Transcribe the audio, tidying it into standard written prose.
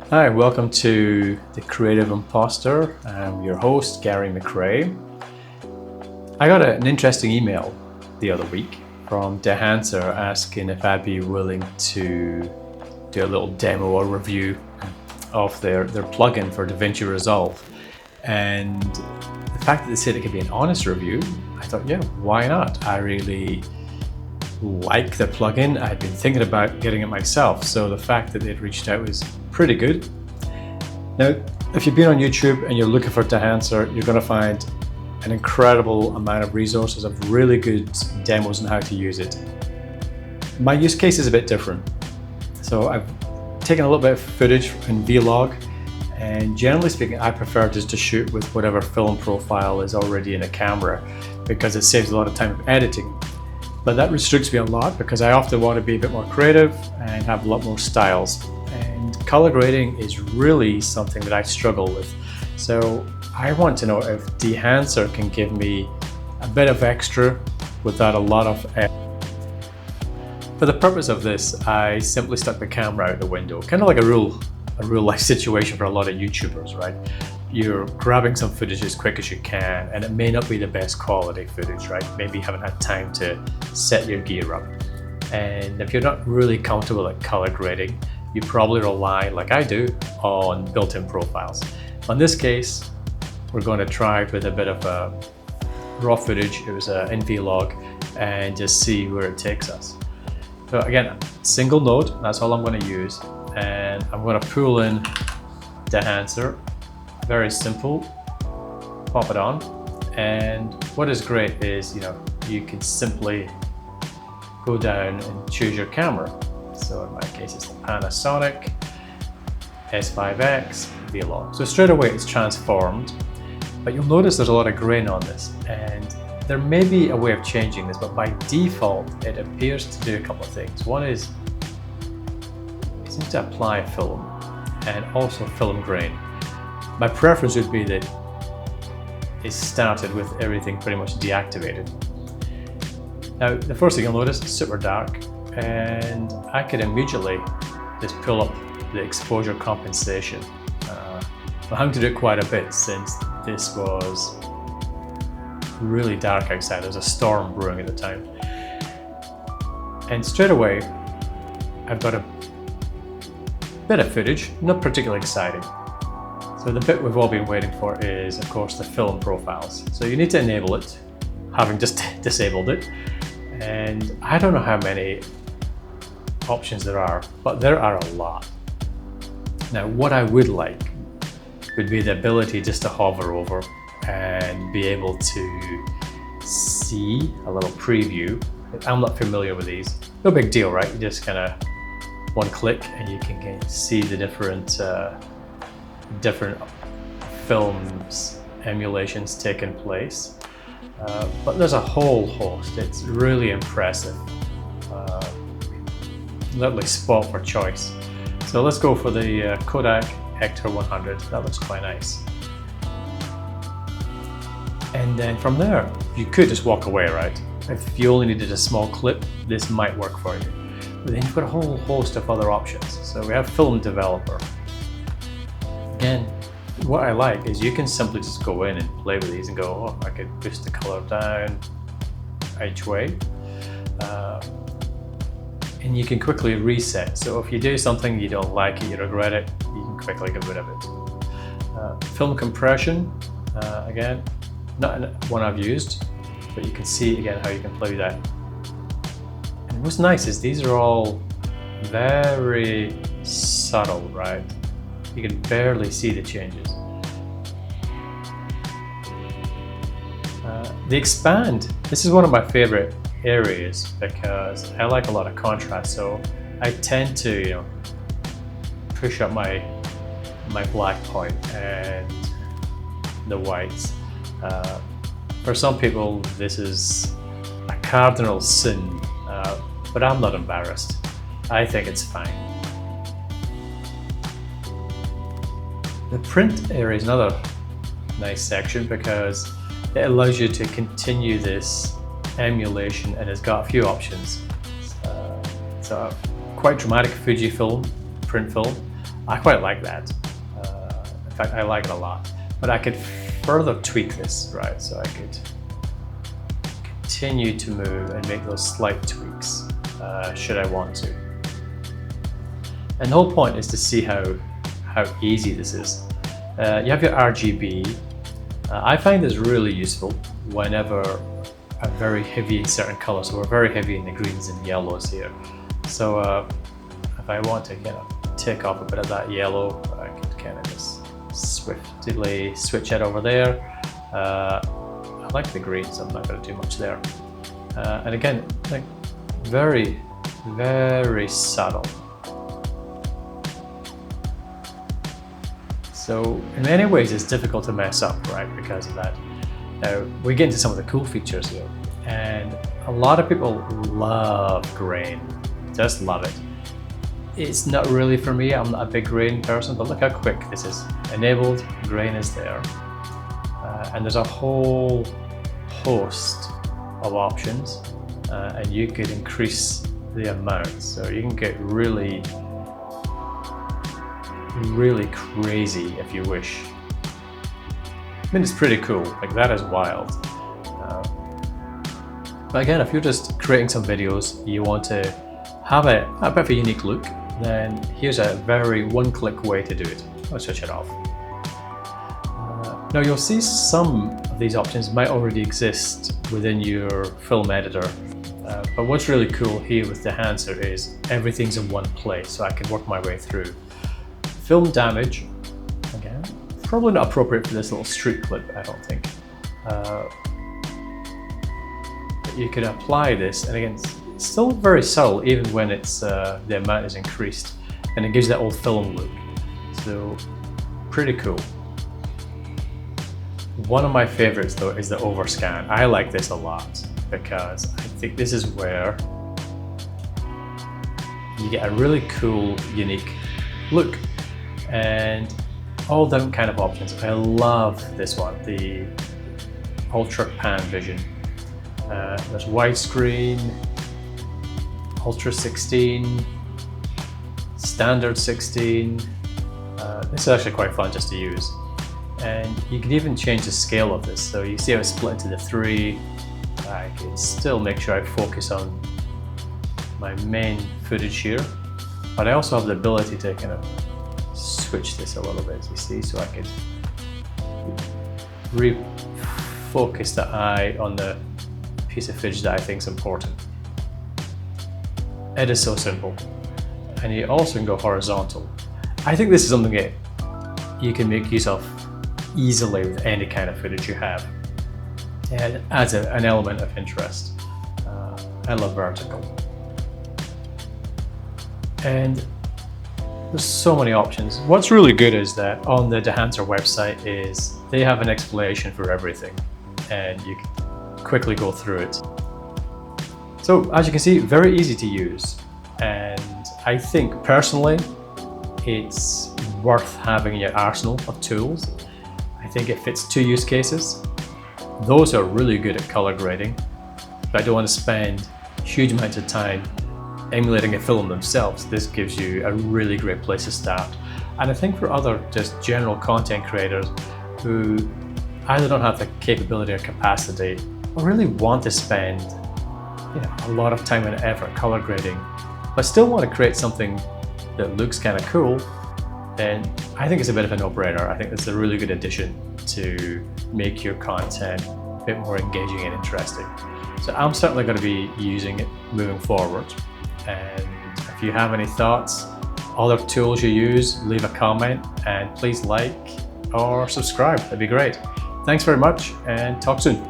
Hi, welcome to The Creative Imposter. I'm your host, Gary McRae. I got an interesting email the other week from Dehancer asking if I'd be willing to do a little demo or review of their plugin for DaVinci Resolve. And the fact that they said it could be an honest review, I thought, yeah, why not? I really like the plugin. I'd been thinking about getting it myself, so the fact that they'd reached out was pretty good. Now, if you've been on YouTube and you're looking for Dehancer, you're going to find an incredible amount of resources of really good demos on how to use it. My use case is a bit different. So I've taken a little bit of footage in Vlog, and generally speaking, I prefer just to shoot with whatever film profile is already in a camera because it saves a lot of time of editing. But that restricts me a lot because I often want to be a bit more creative and have a lot more styles. And color grading is really something that I struggle with. So I want to know if Dehancer can give me a bit of extra without a lot of effort. For the purpose of this, I simply stuck the camera out the window, kind of like a real life situation for a lot of YouTubers, right? You're grabbing some footage as quick as you can, and it may not be the best quality footage, right? Maybe you haven't had time to set your gear up. And if you're not really comfortable at color grading, you probably rely, like I do, on built-in profiles. On this case, we're going to try with a bit of raw footage. It was in Vlog, and just see where it takes us. So again, single node, that's all I'm going to use. And I'm going to pull in Dehancer. Very simple, pop it on. And what is great is, you can simply go down and choose your camera. So in my case, it's the Panasonic S5X Vlog. So straight away it's transformed, but you'll notice there's a lot of grain on this, and there may be a way of changing this, but by default, it appears to do a couple of things. One is, it seems to apply film and also film grain. My preference would be that it started with everything pretty much deactivated. Now, the first thing you'll notice is super dark, and I could immediately just pull up the exposure compensation. I'm having to do it quite a bit since this was really dark outside. There was a storm brewing at the time. And straight away, I've got a bit of footage, not particularly exciting. So the bit we've all been waiting for is, of course, the film profiles. So you need to enable it, having just disabled it. And I don't know how many options there are, but there are a lot. Now, what I would like would be the ability just to hover over and be able to see a little preview. I'm not familiar with these. No big deal, right? You just kind of one click and you can see the different films emulations taking place. But there's a whole host. It's really impressive. Literally spot for choice. So let's go for the Kodak Hector 100. That looks quite nice. And then from there, you could just walk away, right? If you only needed a small clip, this might work for you. But then you've got a whole host of other options. So we have Film Developer. Again, what I like is you can simply just go in and play with these and go, oh, I could boost the color down each way. And you can quickly reset. So if you do something you don't like it, you regret it, you can quickly get rid of it. Film compression, again, not one I've used, but you can see again how you can play with that. And what's nice is these are all very subtle, right? You can barely see the changes. The expand, this is one of my favorite areas because I like a lot of contrast. So I tend to, push up my black point and the whites. For some people, this is a cardinal sin, but I'm not embarrassed. I think it's fine. The print area is another nice section because it allows you to continue this emulation, and it's got a few options. It's a quite dramatic Fujifilm print film, I quite like that. In fact, I like it a lot. But I could further tweak this, right? So I could continue to move and make those slight tweaks, should I want to. And the whole point is to see how easy this is. You have your RGB. I find this really useful whenever I'm very heavy in certain colors. So we're very heavy in the greens and yellows here. So if I want to kind of take off a bit of that yellow, I could kind of just swiftly switch it over there. I like the green, so I'm not going to do much there. And again, like very, very subtle. So in many ways it's difficult to mess up, right, because of that. Now we get into some of the cool features here, and a lot of people love grain, just love it. It's not really for me, I'm not a big grain person, but look how quick this is. Enabled, grain is there. And there's a whole host of options, and you could increase the amount. So you can get really crazy if you wish. I mean, it's pretty cool, like that is wild. But again, if you're just creating some videos, you want to have a bit of a unique look, then here's a very one-click way to do it. I'll switch it off. Now you'll see some of these options might already exist within your film editor. But what's really cool here with Dehancer is everything's in one place, so I can work my way through. Film damage, again, probably not appropriate for this little street clip, I don't think. But you can apply this, and again, it's still very subtle even when it's the amount is increased, and it gives you that old film look. So pretty cool. One of my favorites though is the overscan. I like this a lot because I think this is where you get a really cool, unique look. And all different kind of options. I love this one, the ultra pan vision. There's widescreen, ultra 16, standard 16. This is actually quite fun just to use. And you can even change the scale of this. So you see how it's split into the 3. I can still make sure I focus on my main footage here. But I also have the ability to kind of switch this a little bit, as you see, so I can refocus the eye on the piece of footage that I think is important. It is so simple. And you also can go horizontal. I think this is something that you can make use of easily with any kind of footage you have. And it adds an element of interest. I love vertical. And there's so many options. What's really good is that on the Dehancer website is they have an explanation for everything, and you can quickly go through it. So as you can see, very easy to use, and I think personally it's worth having in your arsenal of tools. I think it fits 2 use cases. Those are really good at color grading, but I don't want to spend huge amounts of time emulating a film themselves. This gives you a really great place to start. And I think for other just general content creators who either don't have the capability or capacity or really want to spend a lot of time and effort color grading, but still want to create something that looks kind of cool, then I think it's a bit of a no-brainer. I think it's a really good addition to make your content a bit more engaging and interesting. So I'm certainly going to be using it moving forward. And if you have any thoughts, other tools you use, leave a comment, and please like or subscribe. That'd be great. Thanks very much, and talk soon.